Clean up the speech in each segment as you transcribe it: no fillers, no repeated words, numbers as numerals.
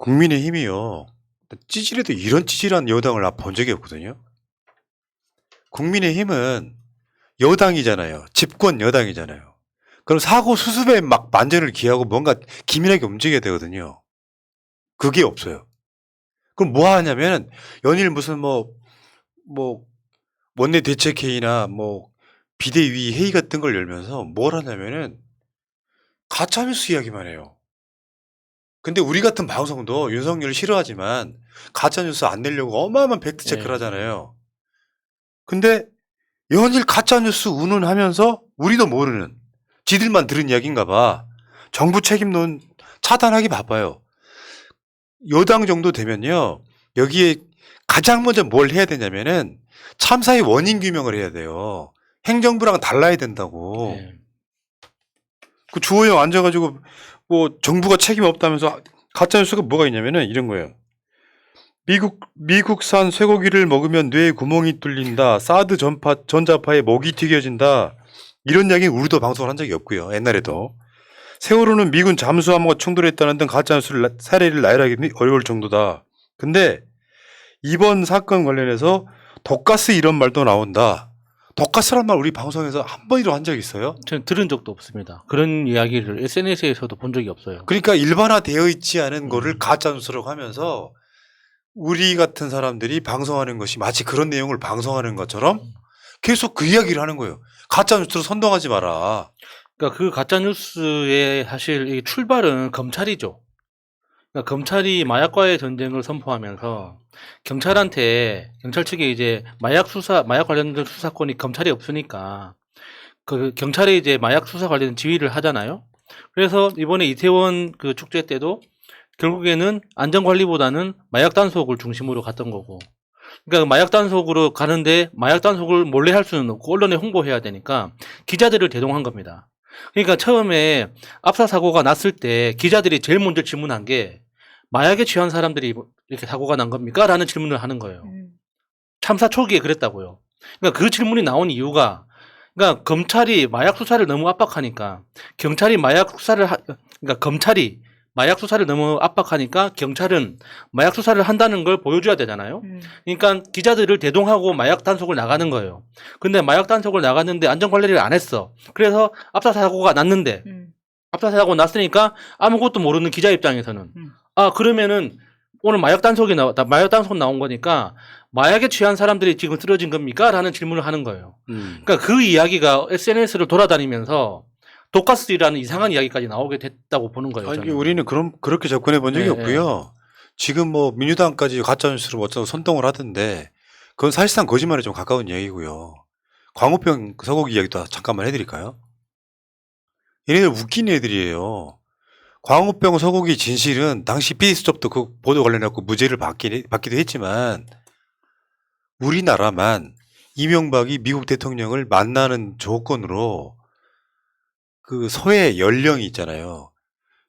국민의힘이요. 찌질해도 이런 찌질한 여당을 나 본 적이 없거든요. 국민의힘은 여당이잖아요. 집권 여당이잖아요. 그럼 사고 수습에 막 만전을 기하고 뭔가 기민하게 움직여야 되거든요. 그게 없어요. 그럼 뭐 하냐면 연일 무슨 뭐 원내 대책회의나 뭐 비대위 회의 같은 걸 열면서 뭘 하냐면은 가짜뉴스 이야기만 해요. 근데 우리 같은 방송도 윤석열을 싫어하지만 가짜뉴스 안 내려고 어마어마한 팩트체크를 하잖아요. 근데 연일 가짜뉴스 운운하면서 우리도 모르는 지들만 들은 이야기인가 봐. 정부 책임론 차단하기 바빠요. 여당 정도 되면요. 여기에 가장 먼저 뭘 해야 되냐면은 참사의 원인 규명을 해야 돼요. 행정부랑 달라야 된다고. 네. 그 주호영 앉아가지고 뭐 정부가 책임 없다면서 가짜뉴스가 뭐가 있냐면은 이런 거예요. 미국산 쇠고기를 먹으면 뇌에 구멍이 뚫린다. 사드 전자파에 목이 튀겨진다. 이런 이야기는 우리도 방송을 한 적이 없고요. 옛날에도. 세월호는 미군 잠수함과 충돌했다는 등 가짜뉴스를 사례를 나열하기 어려울 정도다. 근데 이번 사건 관련해서 독가스 이런 말도 나온다. 독가스란 말 우리 방송에서 한 번이라도 한 적 있어요? 저는 들은 적도 없습니다. 그런 이야기를 SNS에서도 본 적이 없어요. 그러니까 일반화되어 있지 않은 거를 가짜뉴스라고 하면서 우리 같은 사람들이 방송하는 것이 마치 그런 내용을 방송하는 것처럼 계속 그 이야기를 하는 거예요. 가짜뉴스로 선동하지 마라. 그러니까 그 가짜 뉴스의 사실 이 출발은 검찰이죠. 그러니까 검찰이 마약과의 전쟁을 선포하면서 경찰 측에 이제 마약 관련된 수사권이 검찰이 없으니까 그 경찰에 이제 마약 수사 관련 지휘를 하잖아요. 그래서 이번에 이태원 그 축제 때도 결국에는 안전관리보다는 마약 단속을 중심으로 갔던 거고. 그러니까 마약 단속으로 가는데 마약 단속을 몰래 할 수는 없고 언론에 홍보해야 되니까 기자들을 대동한 겁니다. 그러니까 처음에 압사 사고가 났을 때 기자들이 제일 먼저 질문한 게 마약에 취한 사람들이 이렇게 사고가 난 겁니까? 라는 질문을 하는 거예요. 참사 초기에 그랬다고요. 그러니까 그 질문이 나온 이유가 그러니까 검찰이 마약 수사를 너무 압박하니까 그러니까 검찰이 마약 수사를 너무 압박하니까 경찰은 마약 수사를 한다는 걸 보여줘야 되잖아요. 그러니까 기자들을 대동하고 마약 단속을 나가는 거예요. 근데 마약 단속을 나갔는데 안전관리를 안 했어. 그래서 압사 사고가 났는데 압사 사고 났으니까 아무것도 모르는 기자 입장에서는 아 그러면은 오늘 마약 단속 나온 거니까 마약에 취한 사람들이 지금 쓰러진 겁니까? 라는 질문을 하는 거예요. 그러니까 그 이야기가 SNS를 돌아다니면서 독가스라는 이상한 이야기까지 나오게 됐다고 보는 거예요. 아니, 저는. 우리는 그렇게 접근해 본 적이 네, 없고요. 지금 뭐 민주당까지 가짜뉴스로 어쩌고 선동을 하던데 그건 사실상 거짓말에 좀 가까운 이야기고요. 광우병 서곡 이야기도 잠깐만 해드릴까요? 얘네들 웃긴 애들이에요. 광우병 서곡이 진실은 당시 피디수첩도 그 보도 관련해서 무죄를 받기도 했지만 우리나라만 이명박이 미국 대통령을 만나는 조건으로 그 서해 연령이 있잖아요.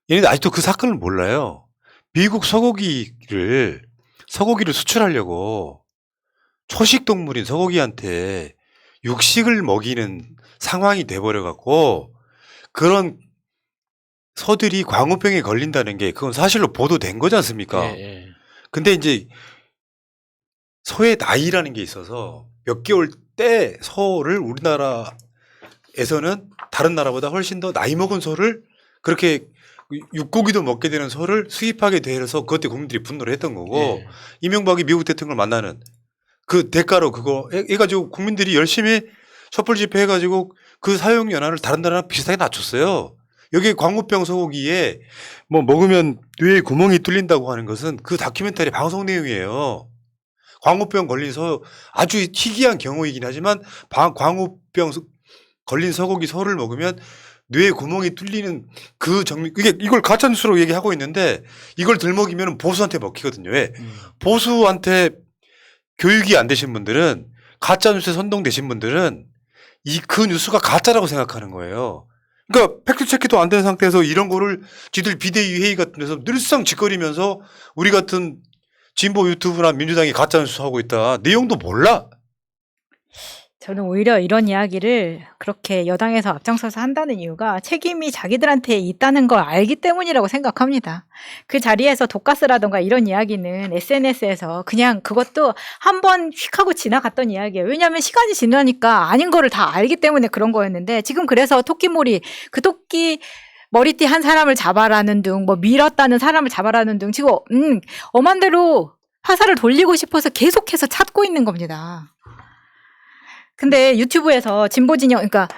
얘네들 아직도 그 사건을 몰라요. 미국 소고기를 수출하려고 초식 동물인 소고기한테 육식을 먹이는 상황이 돼버려 갖고 그런 소들이 광우병에 걸린다는 게 그건 사실로 보도된 거지 않습니까? 예. 근데 이제 소의 나이라는 게 있어서 몇 개월 때 소를 우리나라에서는 다른 나라보다 훨씬 더 나이 먹은 소를 그렇게 육고기도 먹게 되는 소를 수입하게 돼서 그것 때문에 국민들이 분노를 했던 거고 이명박이 미국 대통령을 만나는 그 대가로 그거 해가지고 국민들이 열심히 촛불 집회 해가지고 그 사용 연한을 다른 나라랑 비슷하게 낮췄어요. 여기 광우병 소고기에 뭐 먹으면 뇌에 구멍이 뚫린다고 하는 것은 그 다큐멘터리 방송 내용이에요. 광우병 걸린 소 아주 희귀한 경우이긴 하지만 광우병 걸린 소고기 소를 먹으면 뇌에 구멍이 뚫리는 그 이걸 가짜뉴스로 얘기하고 있는데 이걸 들먹이면 보수한테 먹히거든요. 왜? 보수한테 교육이 안 되신 분들은 가짜뉴스에 선동되신 분들은 그 뉴스가 가짜라고 생각하는 거예요. 그러니까 팩트체크도 안 된 상태에서 이런 거를 지들 비대위 회의 같은 데서 늘상 짓거리면서 우리 같은 진보 유튜브나 민주당이 가짜뉴스 하고 있다. 내용도 몰라. 저는 오히려 이런 이야기를 그렇게 여당에서 앞장서서 한다는 이유가 책임이 자기들한테 있다는 걸 알기 때문이라고 생각합니다. 그 자리에서 독가스라던가 이런 이야기는 SNS에서 그냥 그것도 한번 휙 하고 지나갔던 이야기예요. 왜냐하면 시간이 지나니까 아닌 거를 다 알기 때문에 그런 거였는데 지금 그래서 토끼몰이 그 토끼 머리띠 한 사람을 잡아라는 등 뭐 밀었다는 사람을 잡아라는 등 지금 엄한 대로 화살을 돌리고 싶어서 계속해서 찾고 있는 겁니다. 근데 유튜브에서 진보 진영, 그러니까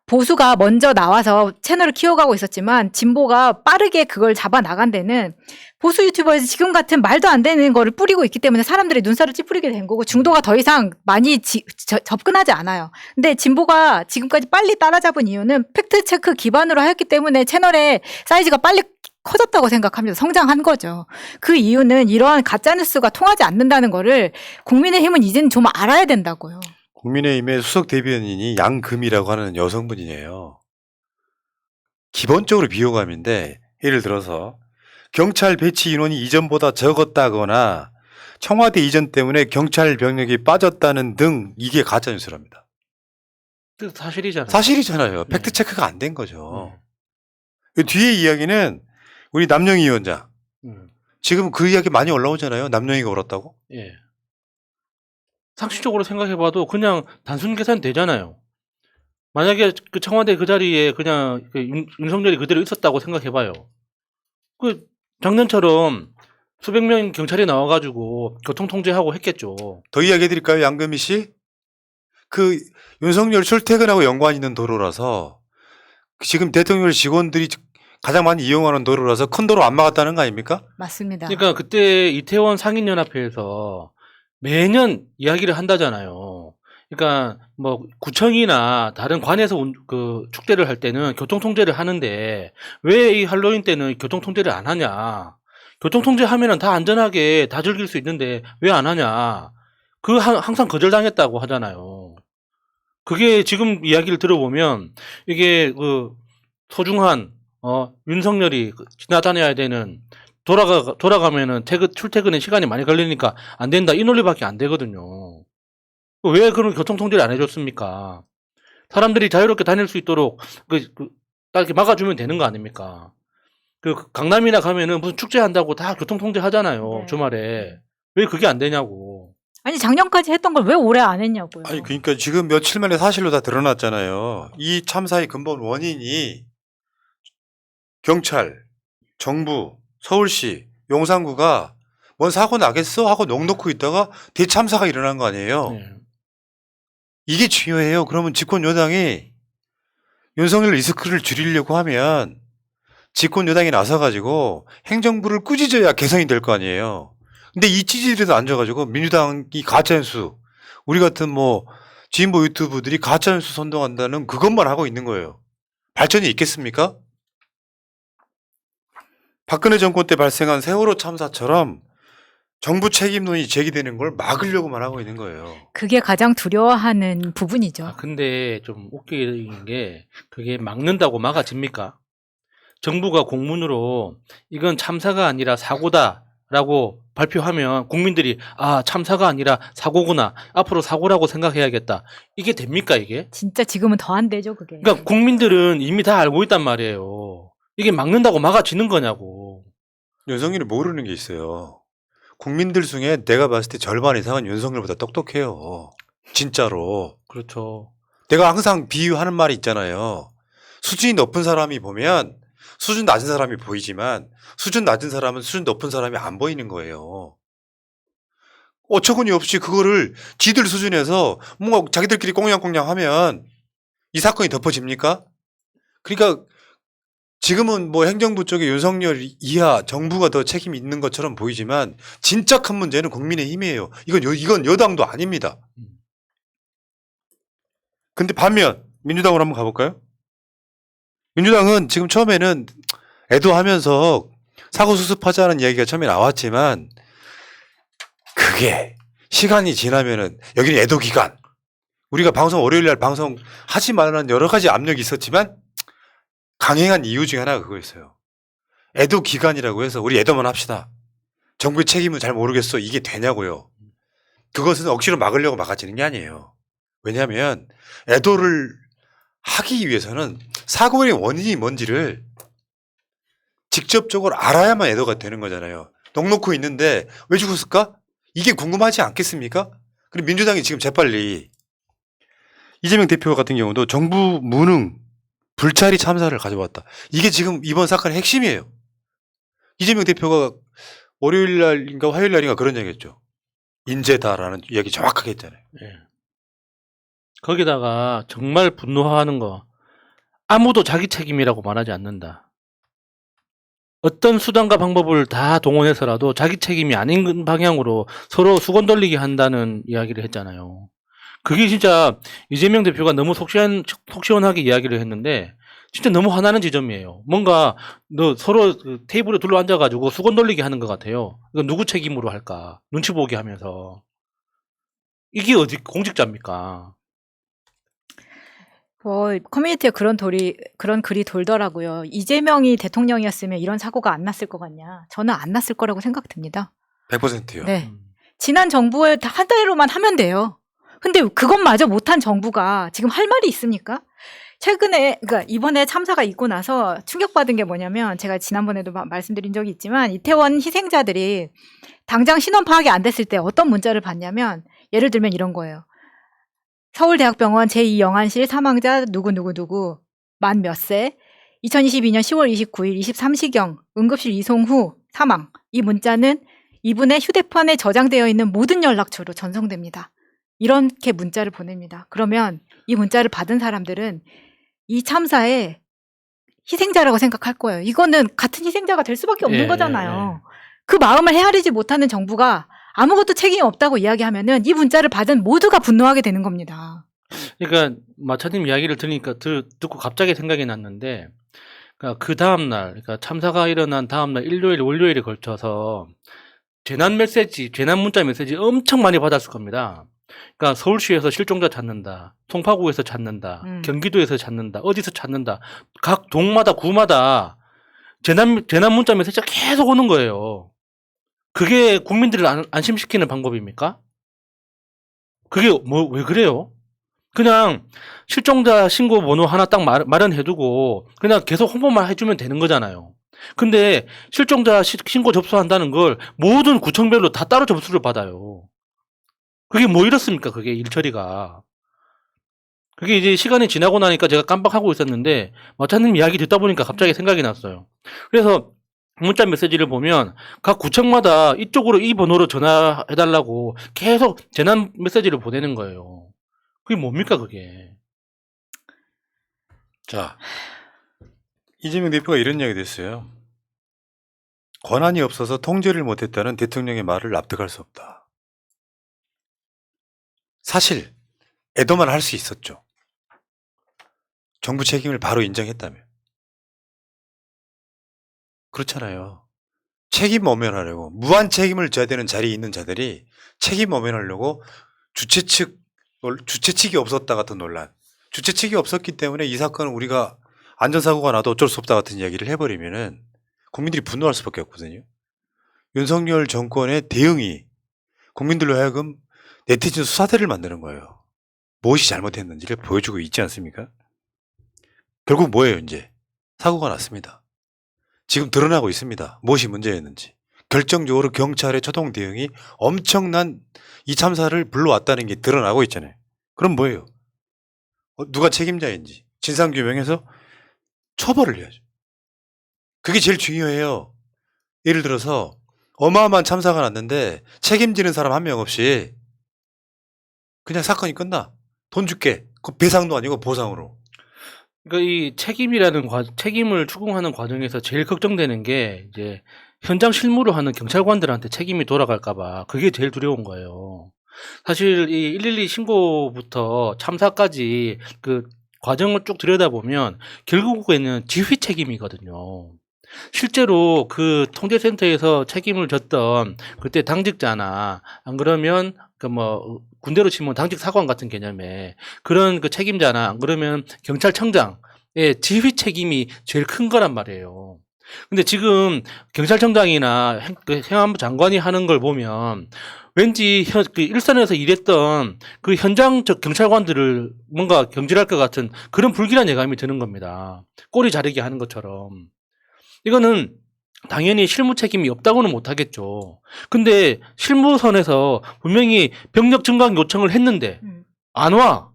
보수가 먼저 나와서 채널을 키워가고 있었지만 진보가 빠르게 그걸 잡아 나간 데는 보수 유튜버에서 지금 같은 말도 안 되는 거를 뿌리고 있기 때문에 사람들이 눈살을 찌푸리게 된 거고 중도가 더 이상 많이 접근하지 않아요. 근데 진보가 지금까지 빨리 따라잡은 이유는 팩트체크 기반으로 하였기 때문에 채널의 사이즈가 빨리 커졌다고 생각합니다. 성장한 거죠. 그 이유는 이러한 가짜뉴스가 통하지 않는다는 거를 국민의힘은 이제는 좀 알아야 된다고요. 국민의힘의 수석 대변인이 양금이라고 하는 여성분이에요. 기본적으로 비호감인데 예를 들어서 경찰 배치 인원이 이전보다 적었다거나 청와대 이전 때문에 경찰 병력이 빠졌다는 등 이게 가짜뉴스랍니다. 그 사실이잖아요. 사실이잖아요. 네. 팩트체크가 안 된 거죠. 이 뒤에 이야기는 우리 남영희 위원장. 지금 그 이야기 많이 올라오잖아요. 남영희가 울었다고. 예. 상식적으로 생각해봐도 그냥 단순 계산 되잖아요. 만약에 그 청와대 그 자리에 그냥 그 윤석열이 그대로 있었다고 생각해봐요. 그 작년처럼 수백 명 경찰이 나와가지고 교통 통제하고 했겠죠. 더 이야기해 드릴까요, 양금희 씨? 그 윤석열 출퇴근하고 연관 있는 도로라서 지금 대통령 직원들이 가장 많이 이용하는 도로라서 큰 도로 안 막았다는 거 아닙니까? 맞습니다. 그러니까 그때 이태원 상인연합회에서 매년 이야기를 한다잖아요. 그러니까 뭐 구청이나 다른 관에서 그 축제를 할 때는 교통 통제를 하는데 왜 이 할로윈 때는 교통 통제를 안 하냐? 교통 통제하면은 다 안전하게 다 즐길 수 있는데 왜 안 하냐? 그 항상 거절당했다고 하잖아요. 그게 지금 이야기를 들어보면 이게 그 소중한 윤석열이 지나다녀야 되는 돌아가면은 출퇴근에 시간이 많이 걸리니까 안 된다. 이 논리밖에 안 되거든요. 왜 그런 교통통제를 안 해줬습니까? 사람들이 자유롭게 다닐 수 있도록 딱 이렇게 막아주면 되는 거 아닙니까? 그 강남이나 가면은 무슨 축제한다고 다 교통통제 하잖아요. 네. 주말에. 왜 그게 안 되냐고. 아니 작년까지 했던 걸 왜 올해 안 했냐고요. 아니 그러니까 지금 며칠 만에 사실로 다 드러났잖아요. 이 참사의 근본 원인이 경찰, 정부, 서울시, 용산구가 뭔 사고 나겠어 하고 넋놓고 있다가 대참사가 일어난 거 아니에요. 네. 이게 중요해요. 그러면 집권 여당이 윤석열 리스크를 줄이려고 하면 집권 여당이 나서가지고 행정부를 꾸짖어야 개선이 될 거 아니에요. 근데 이 찌질이라도 앉아가지고 민주당이 가짜뉴스, 우리 같은 뭐 진보 유튜브들이 가짜뉴스 선동한다는 그것만 하고 있는 거예요. 발전이 있겠습니까? 박근혜 정권 때 발생한 세월호 참사처럼 정부 책임론이 제기되는 걸 막으려고만 하고 있는 거예요. 그게 가장 두려워하는 부분이죠. 근데 좀 웃기는 게 그게 막는다고 막아집니까? 정부가 공문으로 이건 참사가 아니라 사고다라고 발표하면 국민들이 참사가 아니라 사고구나. 앞으로 사고라고 생각해야겠다. 이게 됩니까 이게? 진짜 지금은 더 안 되죠 그게. 그러니까 국민들은 이미 다 알고 있단 말이에요. 이게 막는다고 막아지는 거냐고. 윤석열이 모르는 게 있어요. 국민들 중에 내가 봤을 때 절반 이상은 윤석열보다 똑똑해요. 진짜로. 그렇죠. 내가 항상 비유하는 말이 있잖아요. 수준이 높은 사람이 보면 수준 낮은 사람이 보이지만 수준 낮은 사람은 수준 높은 사람이 안 보이는 거예요. 어처구니 없이 그거를 지들 수준에서 뭔가 자기들끼리 꽁냥꽁냥 하면 이 사건이 덮어집니까? 그러니까 지금은 뭐 행정부 쪽에 윤석열 이하 정부가 더 책임이 있는 것처럼 보이지만 진짜 큰 문제는 국민의힘이에요. 이건 여당도 아닙니다. 근데 반면 민주당으로 한번 가볼까요? 민주당은 지금 처음에는 애도하면서 사고 수습하자는 이야기가 처음에 나왔지만 그게 시간이 지나면은 여기는 애도 기간. 우리가 방송 월요일 날 방송 하지 말라는 여러 가지 압력이 있었지만 강행한 이유 중에 하나가 그거였어요. 애도 기간이라고 해서 우리 애도만 합시다. 정부의 책임은 잘 모르겠어. 이게 되냐고요. 그것은 억지로 막으려고 막아지는 게 아니에요. 왜냐하면 애도를 하기 위해서는 사고의 원인이 뭔지를 직접적으로 알아야만 애도가 되는 거잖아요. 넉넉히 있는데 왜 죽었을까? 이게 궁금하지 않겠습니까? 그리고 민주당이 지금 재빨리 이재명 대표 같은 경우도 정부 무능 불찰이 참사를 가져왔다. 이게 지금 이번 사건의 핵심이에요. 이재명 대표가 월요일 날인가 화요일 날인가 그런 얘기 했죠. 인재다라는 이야기 정확하게 했잖아요. 예. 거기다가 정말 분노하는 거 아무도 자기 책임이라고 말하지 않는다. 어떤 수단과 방법을 다 동원해서라도 자기 책임이 아닌 방향으로 서로 수건 돌리게 한다는 이야기를 했잖아요. 그게 진짜 이재명 대표가 너무 속 시원하게 이야기를 했는데 진짜 너무 화나는 지점이에요. 뭔가 너 서로 그 테이블에 둘러 앉아가지고 수건 돌리게 하는 것 같아요. 이거 누구 책임으로 할까? 눈치 보게 하면서. 이게 어디 공직자입니까? 커뮤니티에 그런 글이 돌더라고요. 이재명이 대통령이었으면 이런 사고가 안 났을 것 같냐? 저는 안 났을 거라고 생각됩니다. 100%요. 네. 지난 정부에 한 대로만 하면 돼요. 근데 그것마저 못한 정부가 지금 할 말이 있습니까? 최근에, 그러니까 이번에 참사가 있고 나서 충격받은 게 뭐냐면 제가 지난번에도 말씀드린 적이 있지만 이태원 희생자들이 당장 신원 파악이 안 됐을 때 어떤 문자를 받냐면 예를 들면 이런 거예요. 서울대학병원 제2영안실 사망자 누구누구누구 만 몇 세 2022년 10월 29일 23시경 응급실 이송 후 사망. 이 문자는 이분의 휴대폰에 저장되어 있는 모든 연락처로 전송됩니다. 이렇게 문자를 보냅니다. 그러면 이 문자를 받은 사람들은 이 참사의 희생자라고 생각할 거예요. 이거는 같은 희생자가 될 수밖에 없는 거잖아요. 그 마음을 헤아리지 못하는 정부가 아무것도 책임이 없다고 이야기하면은 이 문자를 받은 모두가 분노하게 되는 겁니다. 그러니까 마차님 이야기를 들으니까 듣고 갑자기 생각이 났는데, 그러니까 그 다음 날, 그러니까 참사가 일어난 다음 날 일요일, 월요일에 걸쳐서 재난 문자 메시지 엄청 많이 받았을 겁니다. 그러니까 서울시에서 실종자 찾는다, 송파구에서 찾는다, 경기도에서 찾는다, 어디서 찾는다, 각 동마다 구마다 재난 문자 메시지가 계속 오는 거예요. 그게 국민들을 안심시키는 방법입니까? 그게 왜 그래요? 그냥 실종자 신고 번호 하나 딱 마련해두고 그냥 계속 홍보만 해주면 되는 거잖아요. 근데 실종자 신고 접수한다는 걸 모든 구청별로 다 따로 접수를 받아요. 그게 뭐 이렇습니까? 그게 일처리가. 그게 이제 시간이 지나고 나니까 제가 깜빡하고 있었는데 마차님 이야기 듣다 보니까 갑자기 생각이 났어요. 그래서 문자 메시지를 보면 각 구청마다 이쪽으로 이 번호로 전화해달라고 계속 재난 메시지를 보내는 거예요. 그게 뭡니까 그게. 자, 이재명 대표가 이런 이야기도 했어요. 권한이 없어서 통제를 못했다는 대통령의 말을 납득할 수 없다. 사실 애도만 할 수 있었죠. 정부 책임을 바로 인정했다며. 그렇잖아요. 책임 모면하려고 무한 책임을 져야 되는 자리에 있는 자들이 책임 모면하려고 주최 측이 없었다 같은 논란. 주최 측이 없었기 때문에 이 사건은 우리가 안전사고가 나도 어쩔 수 없다 같은 이야기를 해버리면은 국민들이 분노할 수밖에 없거든요. 윤석열 정권의 대응이 국민들로 하여금 네티즌 수사대를 만드는 거예요. 무엇이 잘못했는지를 보여주고 있지 않습니까? 결국 뭐예요, 이제? 사고가 났습니다. 지금 드러나고 있습니다. 무엇이 문제였는지. 결정적으로 경찰의 초동 대응이 엄청난 이 참사를 불러왔다는 게 드러나고 있잖아요. 그럼 뭐예요? 누가 책임자인지 진상규명해서 처벌을 해야죠. 그게 제일 중요해요. 예를 들어서 어마어마한 참사가 났는데 책임지는 사람 한 명 없이 그냥 사건이 끝나. 돈 줄게. 그 배상도 아니고 보상으로. 그러니까 이 책임을 추궁하는 과정에서 제일 걱정되는 게 이제 현장 실무를 하는 경찰관들한테 책임이 돌아갈까봐 그게 제일 두려운 거예요. 사실 이 112 신고부터 참사까지 그 과정을 쭉 들여다보면 결국에는 지휘 책임이거든요. 실제로 그 통제센터에서 책임을 졌던 그때 당직자나 안 그러면 그 뭐 군대로 치면 당직 사관 같은 개념의 그런 그 책임자나 안 그러면 경찰청장의 지휘 책임이 제일 큰 거란 말이에요. 근데 지금 경찰청장이나 그 행안부 장관이 하는 걸 보면 왠지 그 일선에서 일했던 그 현장 경찰관들을 뭔가 경질할 것 같은 그런 불길한 예감이 드는 겁니다. 꼬리 자르게 하는 것처럼. 이거는 당연히 실무 책임이 없다고는 못하겠죠. 근데 실무선에서 분명히 병력 증강 요청을 했는데 안 와.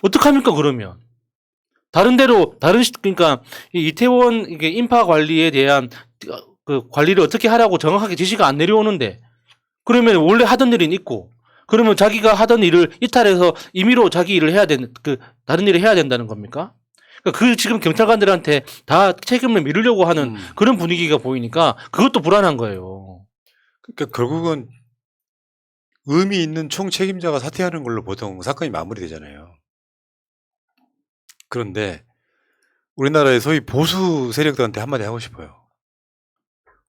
어떡합니까, 그러면? 다른 데로, 그러니까 이 이태원 이게 인파 관리에 대한 그 관리를 어떻게 하라고 정확하게 지시가 안 내려오는데 그러면 원래 하던 일은 있고 그러면 자기가 하던 일을 이탈해서 임의로 자기 일을 해야 되는, 다른 일을 해야 된다는 겁니까? 그러니까 그 지금 경찰관들한테 다 책임을 미루려고 하는 그런 분위기가 보이니까 그것도 불안한 거예요. 그러니까 결국은 의미 있는 총 책임자가 사퇴하는 걸로 보통 사건이 마무리되잖아요. 그런데 우리나라의 소위 보수 세력들한테 한마디 하고 싶어요.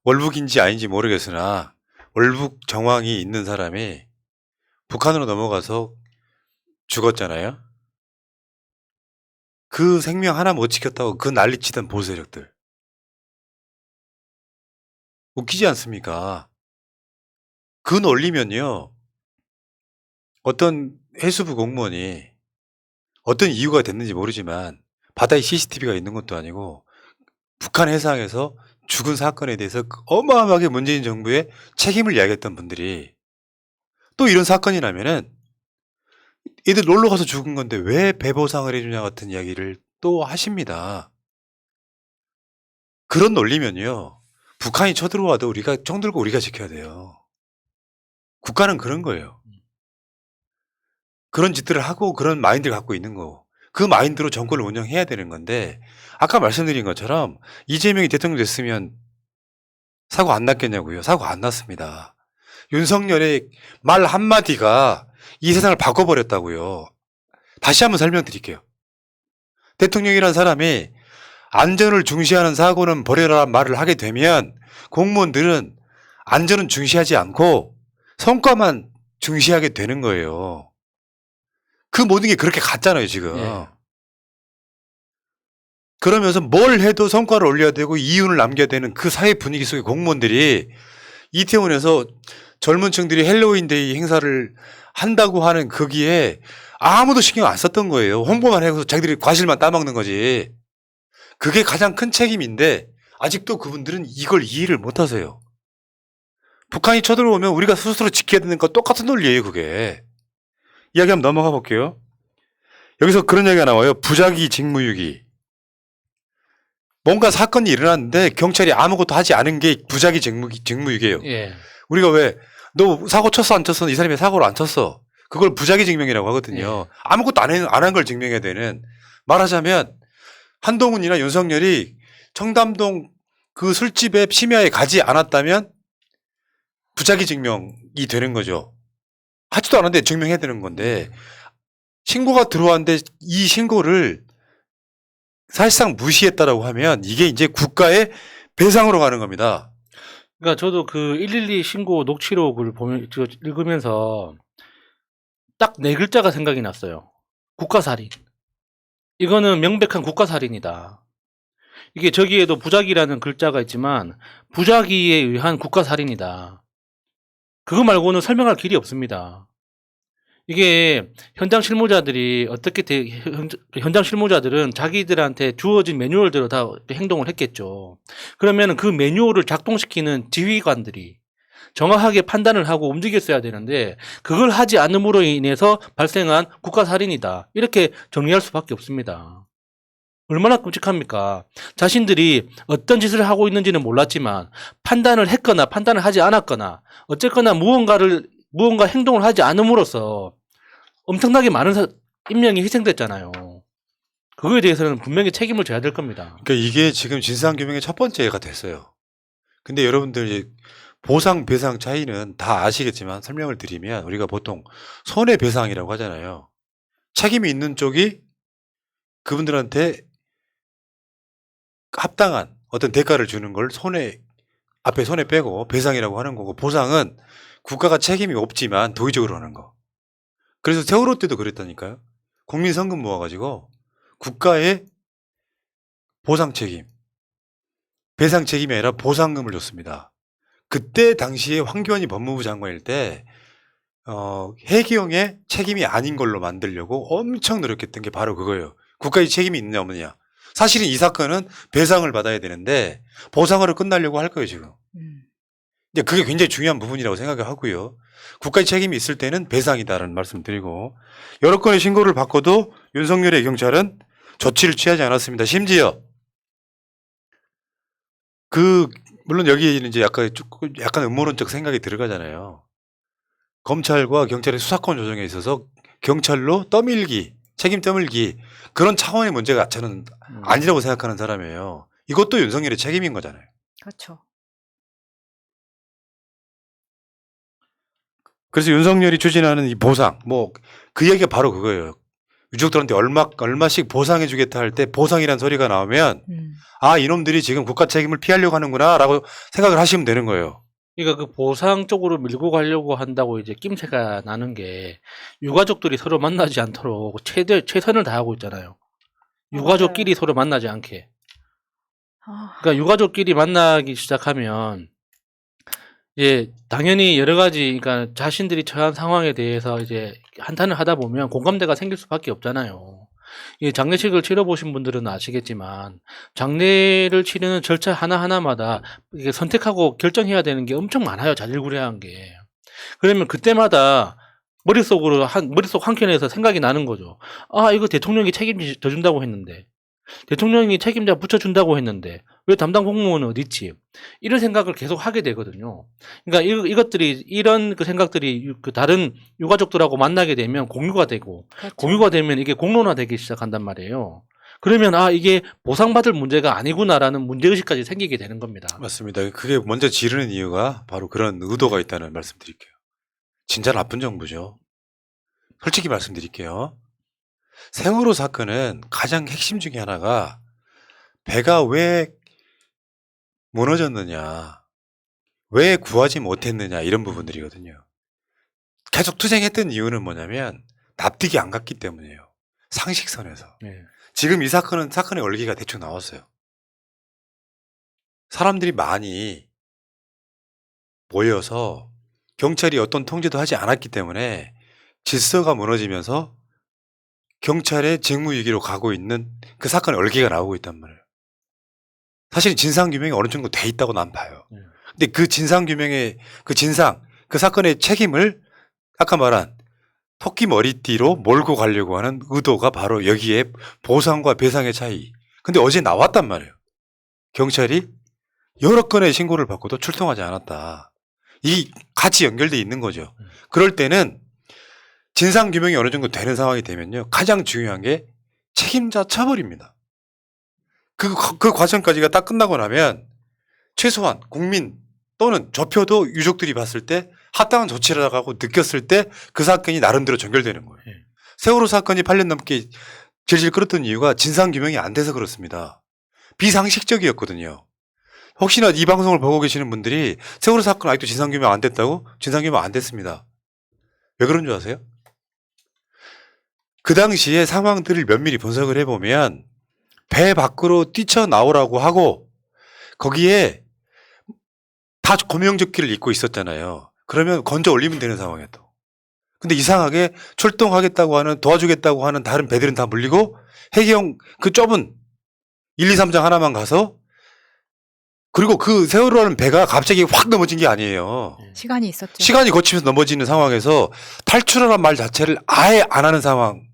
월북인지 아닌지 모르겠으나 월북 정황이 있는 사람이 북한으로 넘어가서 죽었잖아요. 그 생명 하나 못 지켰다고 그 난리치던 보수 세력들. 웃기지 않습니까? 그 논리면요. 어떤 해수부 공무원이 어떤 이유가 됐는지 모르지만 바다에 CCTV가 있는 것도 아니고 북한 해상에서 죽은 사건에 대해서 어마어마하게 문재인 정부의 책임을 이야기했던 분들이 또 이런 사건이 나면은 얘들 놀러 가서 죽은 건데 왜 배보상을 해주냐 같은 이야기를 또 하십니다. 그런 논리면요. 북한이 쳐들어와도 우리가 총 들고 우리가 지켜야 돼요. 국가는 그런 거예요. 그런 짓들을 하고 그런 마인드를 갖고 있는 거고 그 마인드로 정권을 운영해야 되는 건데 아까 말씀드린 것처럼 이재명이 대통령 됐으면 사고 안 났겠냐고요. 사고 안 났습니다. 윤석열의 말 한마디가 이 세상을 바꿔버렸다고요. 다시 한번 설명드릴게요. 대통령이란 사람이 안전을 중시하는 사고는 버려라 말을 하게 되면 공무원들은 안전은 중시하지 않고 성과만 중시하게 되는 거예요. 그 모든 게 그렇게 갔잖아요, 지금. 예. 그러면서 뭘 해도 성과를 올려야 되고 이윤을 남겨야 되는 그 사회 분위기 속에 공무원들이 이태원에서 젊은 층들이 헬로윈데이 행사를 한다고 하는 거기에 아무도 신경 안 썼던 거예요. 홍보만 해서 자기들이 과실만 따먹는 거지. 그게 가장 큰 책임인데 아직도 그분들은 이걸 이해를 못 하세요. 북한이 쳐들어오면 우리가 스스로 지켜야 되는 거 똑같은 논리예요, 그게. 이야기 한번 넘어가 볼게요. 여기서 그런 얘기가 나와요. 부작위 직무유기. 뭔가 사건이 일어났는데 경찰이 아무것도 하지 않은 게 부작위 직무유기예요. 예. 우리가 왜 너 사고 쳤어 안 쳤어? 이 사람이 사고를 안 쳤어. 그걸 부작위 증명이라고 하거든요. 아무것도 안 한 걸 증명해야 되는. 말하자면 한동훈이나 윤석열이 청담동 그 술집에 심야에 가지 않았다면 부작위 증명이 되는 거죠. 하지도 않았는데 증명해야 되는 건데 신고가 들어왔는데 이 신고를 사실상 무시했다라고 하면 이게 이제 국가의 배상으로 가는 겁니다. 그러니까 저도 그 112 신고 녹취록을 읽으면서 딱 네 글자가 생각이 났어요. 국가살인. 이거는 명백한 국가살인이다. 이게 저기에도 부작위라는 글자가 있지만 부작위에 의한 국가살인이다. 그거 말고는 설명할 길이 없습니다. 이게 현장 실무자들이 현장 실무자들은 자기들한테 주어진 매뉴얼대로 다 행동을 했겠죠. 그러면 그 매뉴얼을 작동시키는 지휘관들이 정확하게 판단을 하고 움직였어야 되는데 그걸 하지 않음으로 인해서 발생한 국가살인이다. 이렇게 정리할 수밖에 없습니다. 얼마나 끔찍합니까? 자신들이 어떤 짓을 하고 있는지는 몰랐지만 판단을 했거나 판단을 하지 않았거나 어쨌거나 무언가 행동을 하지 않음으로써 엄청나게 많은 인명이 희생됐잖아요. 그거에 대해서는 분명히 책임을 져야 될 겁니다. 그러니까 이게 지금 진상규명의 첫 번째가 됐어요. 근데 여러분들 이제 보상 배상 차이는 다 아시겠지만 설명을 드리면 우리가 보통 손해배상이라고 하잖아요. 책임이 있는 쪽이 그분들한테 합당한 어떤 대가를 주는 걸 앞에 손해 빼고 배상이라고 하는 거고 보상은 국가가 책임이 없지만 도의적으로 하는 거. 그래서 세월호 때도 그랬다니까요. 국민 성금 모아가지고 국가의 보상 책임 배상 책임이 아니라 보상금을 줬습니다. 그때 당시에 황교안이 법무부 장관일 때 해경의 책임이 아닌 걸로 만들려고 엄청 노력했던 게 바로 그거예요. 국가의 책임이 있느냐 없느냐. 사실은 이 사건은 배상을 받아야 되는데 보상으로 끝나려고 할 거예요 지금. 이제 그게 굉장히 중요한 부분이라고 생각하고요. 국가의 책임이 있을 때는 배상이다라는 말씀을 드리고 여러 건의 신고를 받고도 윤석열의 경찰은 조치를 취하지 않았습니다. 심지어 물론 여기에는 이제 약간 음모론적 생각이 들어가잖아요. 검찰과 경찰의 수사권 조정에 있어서 경찰로 떠밀기, 책임 떠밀기 그런 차원의 문제가 저는 아니라고 생각하는 사람이에요. 이것도 윤석열의 책임인 거잖아요. 그렇죠. 그래서 윤석열이 추진하는 이 보상, 그 얘기가 바로 그거예요. 유족들한테 얼마씩 보상해 주겠다 할 때 보상이란 소리가 나오면 아, 이놈들이 지금 국가 책임을 피하려고 하는구나 라고 생각을 하시면 되는 거예요. 그러니까 그 보상 쪽으로 밀고 가려고 한다고 이제 낌새가 나는 게 유가족들이 서로 만나지 않도록 최선을 다하고 있잖아요. 유가족끼리 서로 만나지 않게. 그러니까 유가족끼리 만나기 시작하면 이제 당연히 여러 가지 그러니까 자신들이 처한 상황에 대해서 이제 한탄을 하다 보면 공감대가 생길 수밖에 없잖아요. 이 장례식을 치러보신 분들은 아시겠지만 장례를 치르는 절차 하나하나마다 이게 선택하고 결정해야 되는 게 엄청 많아요. 자질구레한 게. 그러면 그때마다 머릿속 한켠에서 생각이 나는 거죠. 아, 이거 대통령이 책임져 준다고 했는데 대통령이 책임자 붙여준다고 했는데 왜 담당 공무원은 어디 있지? 이런 생각을 계속 하게 되거든요. 그러니까 이것들이 이런 그 생각들이 그 다른 유가족들하고 만나게 되면 공유가 되고 그렇죠. 공유가 되면 이게 공론화되기 시작한단 말이에요. 그러면 아 이게 보상받을 문제가 아니구나라는 문제의식까지 생기게 되는 겁니다. 맞습니다. 그게 먼저 지르는 이유가 바로 그런 의도가 있다는 말씀 드릴게요. 진짜 나쁜 정부죠. 솔직히 말씀드릴게요. 세월호 사건은 가장 핵심 중에 하나가 배가 왜 무너졌느냐, 왜 구하지 못했느냐 이런 부분들이거든요. 계속 투쟁했던 이유는 뭐냐면 납득이 안 갔기 때문이에요. 상식선에서. 네. 지금 이 사건의 원리가 대충 나왔어요. 사람들이 많이 모여서 경찰이 어떤 통제도 하지 않았기 때문에 질서가 무너지면서 경찰의 직무유기로 가고 있는 그 사건의 얼기가 나오고 있단 말이에요. 사실 진상규명이 어느 정도 돼 있다고 난 봐요. 근데 그 진상규명의 그 사건의 책임을 아까 말한 토끼 머리띠로 몰고 가려고 하는 의도가 바로 여기에 보상과 배상의 차이. 근데 어제 나왔단 말이에요. 경찰이 여러 건의 신고를 받고도 출동하지 않았다. 이 같이 연결돼 있는 거죠. 그럴 때는 진상규명이 어느 정도 되는 상황이 되면요. 가장 중요한 게 책임자 처벌입니다. 그 과정까지가 딱 끝나고 나면 최소한 국민 또는 좁혀도 유족들이 봤을 때 합당한 조치를 하고 느꼈을 때 그 사건이 나름대로 전결되는 거예요. 세월호 사건이 8년 넘게 질질 끌었던 이유가 진상규명이 안 돼서 그렇습니다. 비상식적이었거든요. 혹시나 이 방송을 보고 계시는 분들이 세월호 사건 아직도 진상규명 안 됐다고? 진상규명 안 됐습니다. 왜 그런 줄 아세요? 그 당시에 상황들을 면밀히 분석을 해보면 배 밖으로 뛰쳐나오라고 하고 거기에 다 고명조끼를 입고 있었잖아요. 그러면 건져 올리면 되는 상황이었다. 근데 이상하게 출동하겠다고 하는 도와주겠다고 하는 다른 배들은 다 물리고 해경 그 좁은 1, 2, 3장 하나만 가서 그리고 그 세월호라는 배가 갑자기 확 넘어진 게 아니에요. 시간이 있었죠. 시간이 거치면서 넘어지는 상황에서 탈출하라는 말 자체를 아예 안 하는 상황.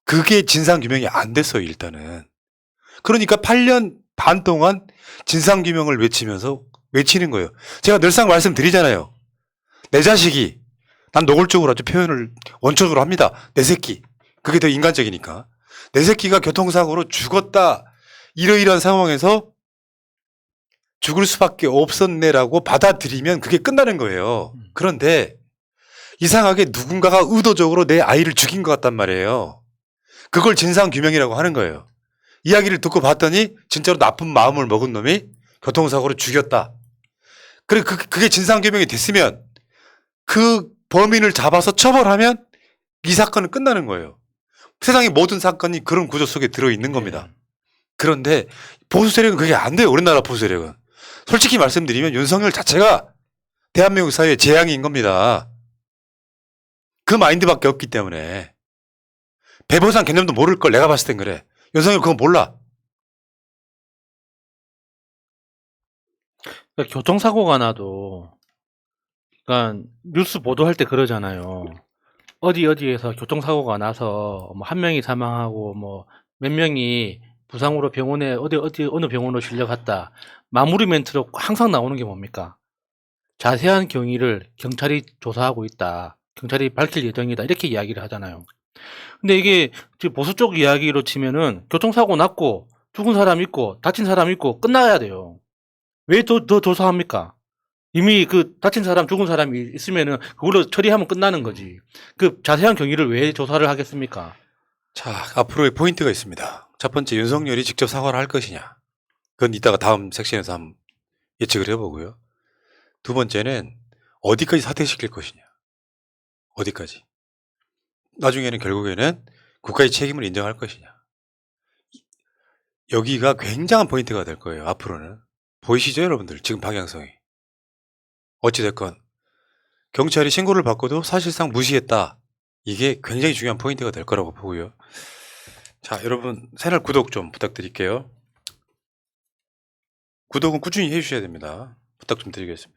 그게 진상규명이 안 됐어요, 일단은. 그러니까 8년 반 동안 진상규명을 외치는 거예요. 제가 늘상 말씀드리잖아요. 내 자식이, 난 노골적으로 아주 표현을 원초적으로 합니다. 내 새끼. 그게 더 인간적이니까. 내 새끼가 교통사고로 죽었다. 이러이러한 상황에서 죽을 수밖에 없었네라고 받아들이면 그게 끝나는 거예요. 그런데 이상하게 누군가가 의도적으로 내 아이를 죽인 것 같단 말이에요. 그걸 진상규명이라고 하는 거예요. 이야기를 듣고 봤더니 진짜로 나쁜 마음을 먹은 놈이 교통사고로 죽였다. 그래, 그게 진상규명이 됐으면 그 범인을 잡아서 처벌하면 이 사건은 끝나는 거예요. 세상의 모든 사건이 그런 구조 속에 들어있는 겁니다. 그런데 보수 세력은 그게 안 돼요. 우리나라 보수 세력은. 솔직히 말씀드리면 윤석열 자체가 대한민국 사회의 재앙인 겁니다. 그 마인드밖에 없기 때문에. 배보상 개념도 모를 걸 내가 봤을 땐 그래. 윤석열 그거 몰라. 그러니까 교통사고가 나도, 그러니까 뉴스 보도할 때 그러잖아요. 어디에서 교통사고가 나서 뭐 한 명이 사망하고 뭐 몇 명이 부상으로 병원에 어느 병원으로 실려갔다. 마무리 멘트로 항상 나오는 게 뭡니까? 자세한 경위를 경찰이 조사하고 있다. 경찰이 밝힐 예정이다. 이렇게 이야기를 하잖아요. 근데 이게 지금 보수 쪽 이야기로 치면은 교통사고 났고 죽은 사람 있고 다친 사람 있고 끝나야 돼요. 왜 더 조사합니까? 이미 그 다친 사람, 죽은 사람이 있으면은 그걸로 처리하면 끝나는 거지. 그 자세한 경위를 왜 조사를 하겠습니까? 자, 앞으로의 포인트가 있습니다. 첫 번째, 윤석열이 직접 사과를 할 것이냐. 그건 이따가 다음 섹션에서 한번 예측을 해보고요. 두 번째는 어디까지 사퇴시킬 것이냐. 어디까지. 나중에는 결국에는 국가의 책임을 인정할 것이냐. 여기가 굉장한 포인트가 될 거예요. 앞으로는. 보이시죠, 여러분들? 지금 방향성이. 어찌됐건 경찰이 신고를 받고도 사실상 무시했다. 이게 굉장히 중요한 포인트가 될 거라고 보고요. 자, 여러분 채널 구독 좀 부탁드릴게요. 구독은 꾸준히 해주셔야 됩니다. 부탁 좀 드리겠습니다.